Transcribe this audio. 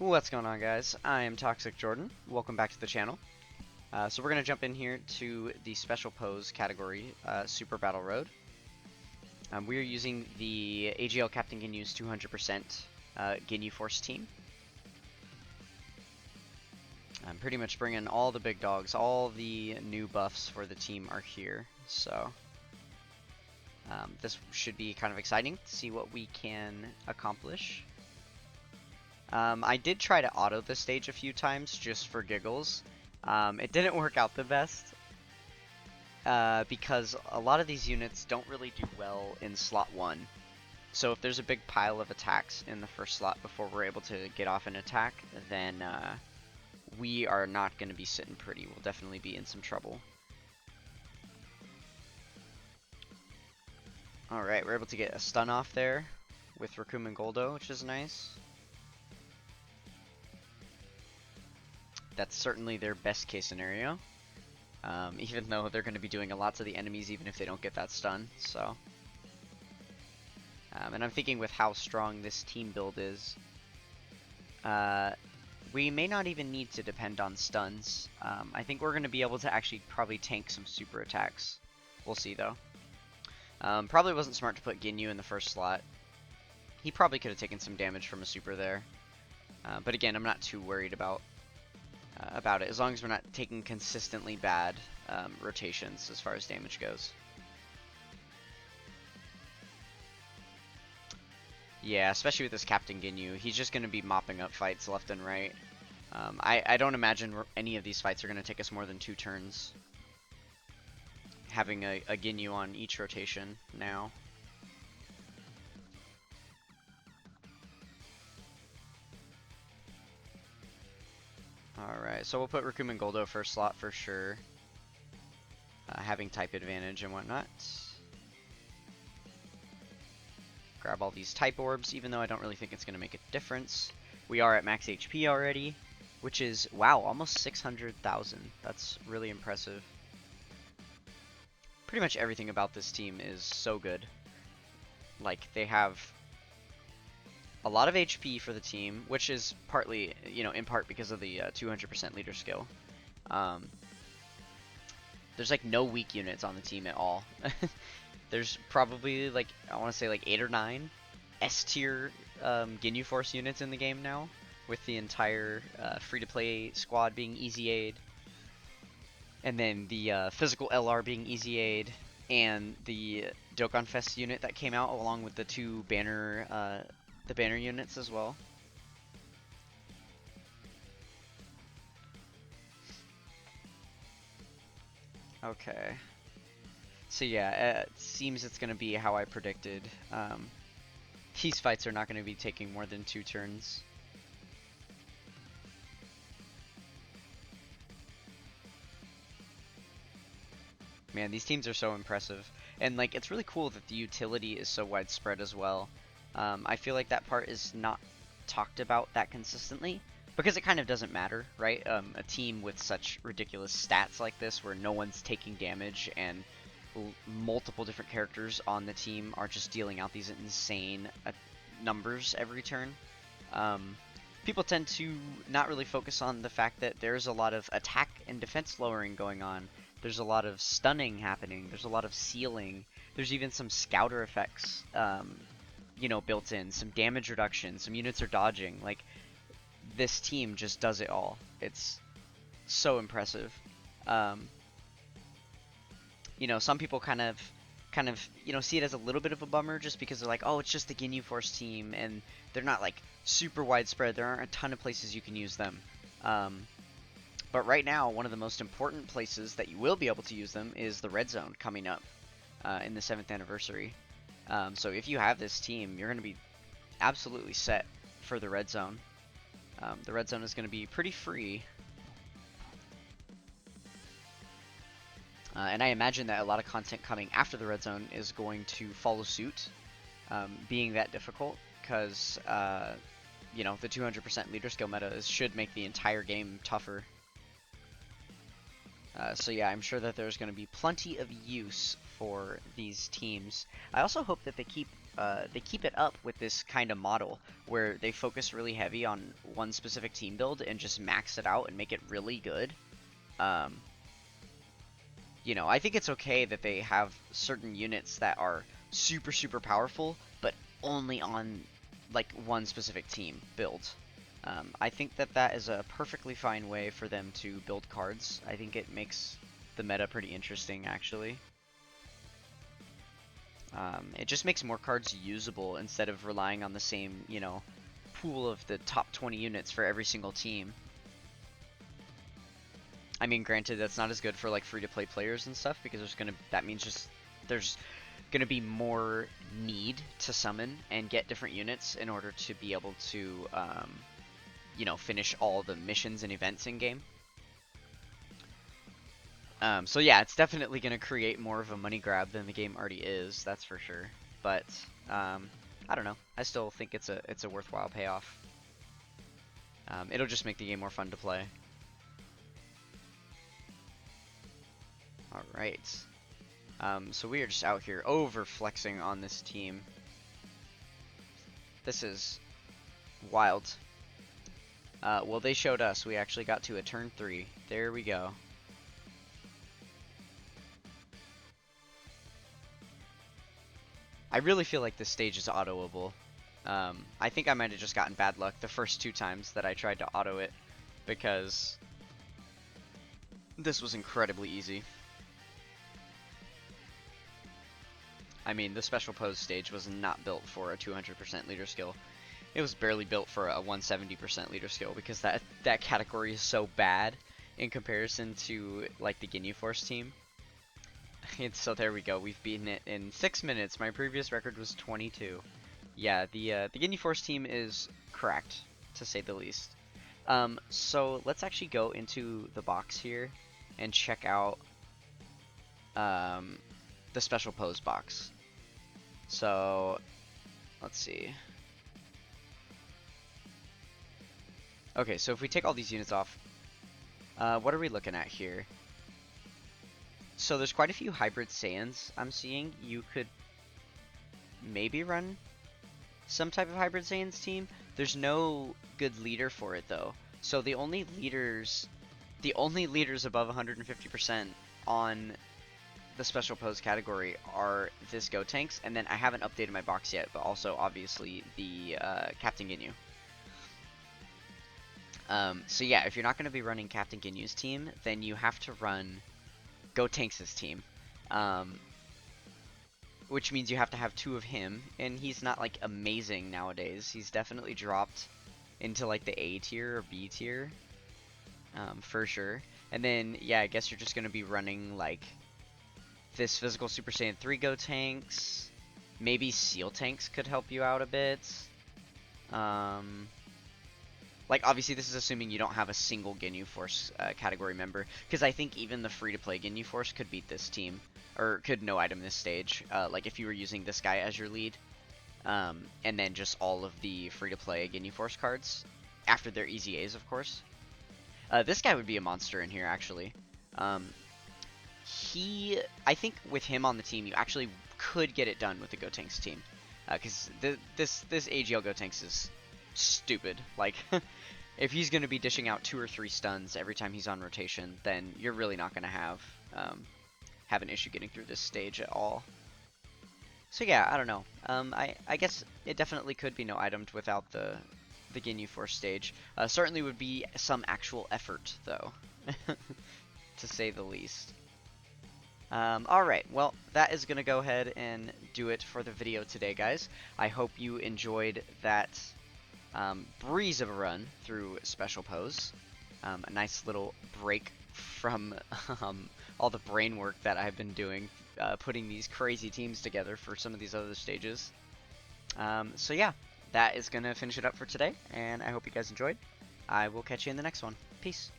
What's going on, guys? I am Toxic Jordan. Welcome back to the channel. So we're going to jump in here to the special pose category, Super Battle Road. We are using the AGL Captain Ginyu's 200% Ginyu Force team. I'm pretty much bringing all the big dogs. All the new buffs for the team are here. So this should be kind of exciting to see what we can accomplish. I did try to auto this stage a few times just for giggles. It didn't work out the best because a lot of these units don't really do well in slot 1. So if there's a big pile of attacks in the first slot before we're able to get off an attack, then we are not going to be sitting pretty. We'll definitely be in some trouble. Alright, we're able to get a stun off there with Raccoon and Goldo, which is nice. That's certainly their best case scenario, even though they're going to be doing a lot to the enemies even if they don't get that stun. So, and I'm thinking with how strong this team build is, we may not even need to depend on stuns. I think we're going to be able to actually probably tank some super attacks. We'll see though. Probably wasn't smart to put Ginyu in the first slot. He probably could have taken some damage from a super there. But again, I'm not too worried about it, as long as we're not taking consistently bad rotations as far as damage goes. Yeah, especially with this Captain Ginyu, he's just going to be mopping up fights left and right. I don't imagine any of these fights are going to take us more than 2 turns. Having a Ginyu on each rotation now. Alright, so we'll put Raccoon and Goldo first slot for sure. Having type advantage and whatnot. Grab all these type orbs, even though I don't really think it's going to make a difference. We are at max HP already, which is, wow, almost 600,000. That's really impressive. Pretty much everything about this team is so good. Like, they have a lot of HP for the team, which is partly, in part because of the 200% leader skill. There's like no weak units on the team at all. There's probably like, I want to say like 8 or 9 S tier Ginyu Force units in the game now, with the entire free-to-play squad being easy aid, and then the physical LR being easy aid, and the Dokkan Fest unit that came out along with the 2 banner banner units as well. Okay. So yeah, it seems it's going to be how I predicted. These fights are not going to be taking more than 2 turns. Man, these teams are so impressive. And like, it's really cool that the utility is so widespread as well. I feel like that part is not talked about that consistently, because it kind of doesn't matter, right? A team with such ridiculous stats like this, where no one's taking damage and multiple different characters on the team are just dealing out these insane numbers every turn. People tend to not really focus on the fact that there's a lot of attack and defense lowering going on. There's a lot of stunning happening. There's a lot of sealing. There's even some scouter effects, built in. Some damage reduction. Some units are dodging. Like, this team just does it all. It's so impressive. Some people kind of, see it as a little bit of a bummer just because they're like, oh, it's just the Ginyu Force team, and they're not like super widespread. There aren't a ton of places you can use them. But right now, one of the most important places that you will be able to use them is the Red Zone coming up in the 7th anniversary. So if you have this team, you're going to be absolutely set for the Red Zone. The Red Zone is going to be pretty free. And I imagine that a lot of content coming after the Red Zone is going to follow suit, being that difficult, because, the 200% leader skill meta should make the entire game tougher. So yeah, I'm sure that there's going to be plenty of use for these teams. I also hope that they keep they keep it up with this kind of model where they focus really heavy on one specific team build and just max it out and make it really good. Um, you know, I think it's okay that they have certain units that are super, super powerful, but only on like one specific team build. I think that that is a perfectly fine way for them to build cards. I think it makes the meta pretty interesting, actually. It just makes more cards usable instead of relying on the same, you know, pool of the top 20 units for every single team. I mean, granted, that's not as good for like free-to-play players and stuff because that means just there's gonna be more need to summon and get different units in order to be able to, you know, finish all the missions and events in game. So yeah, it's definitely gonna create more of a money grab than the game already is. That's for sure. But I don't know. I still think it's a worthwhile payoff. It'll just make the game more fun to play. All right. So we are just out here over flexing on this team. This is wild. Well, they showed us. We actually got to a turn 3. There we go. I really feel like this stage is autoable. I think I might have just gotten bad luck the first 2 times that I tried to auto it, because this was incredibly easy. I mean, the special pose stage was not built for a 200% leader skill. It was barely built for a 170% leader skill, because that category is so bad in comparison to like the Ginyu Force team. And so there we go. We've beaten it in 6 minutes. My previous record was 22. Yeah, the Ginyu Force team is cracked, to say the least. So let's actually go into the box here and check out the special pose box. So let's see. Okay, so if we take all these units off, what are we looking at here? So there's quite a few hybrid Saiyans I'm seeing. You could maybe run some type of hybrid Saiyans team. There's no good leader for it though. So the only leaders above 150% on the special pose category are this Gotenks, and then I haven't updated my box yet, but also obviously the Captain Ginyu. So yeah, if you're not going to be running Captain Ginyu's team, then you have to run Gotenks' team. Which means you have to have 2 of him, and he's not like amazing nowadays. He's definitely dropped into like the A tier or B tier, for sure. And then yeah, I guess you're just gonna be running like this physical Super Saiyan 3 Gotenks. Maybe Seal Tanks could help you out a bit. Like, obviously, this is assuming you don't have a single Ginyu Force category member, because I think even the free-to-play Ginyu Force could beat this team, or could no-item this stage, like if you were using this guy as your lead, and then just all of the free-to-play Ginyu Force cards, after their EZAs, of course. This guy would be a monster in here, actually. I think with him on the team, you actually could get it done with the Gotenks team, because this AGL Gotenks is stupid. Like, if he's going to be dishing out 2 or 3 stuns every time he's on rotation, then you're really not going to have an issue getting through this stage at all. So yeah, I don't know. I guess it definitely could be no-itemed without the Ginyu Force stage. Certainly would be some actual effort, though, to say the least. Alright, well, that is going to go ahead and do it for the video today, guys. I hope you enjoyed that breeze of a run through Special Pose. A nice little break from all the brain work that I've been doing, putting these crazy teams together for some of these other stages. So yeah, that is going to finish it up for today, and I hope you guys enjoyed. I will catch you in the next one. Peace.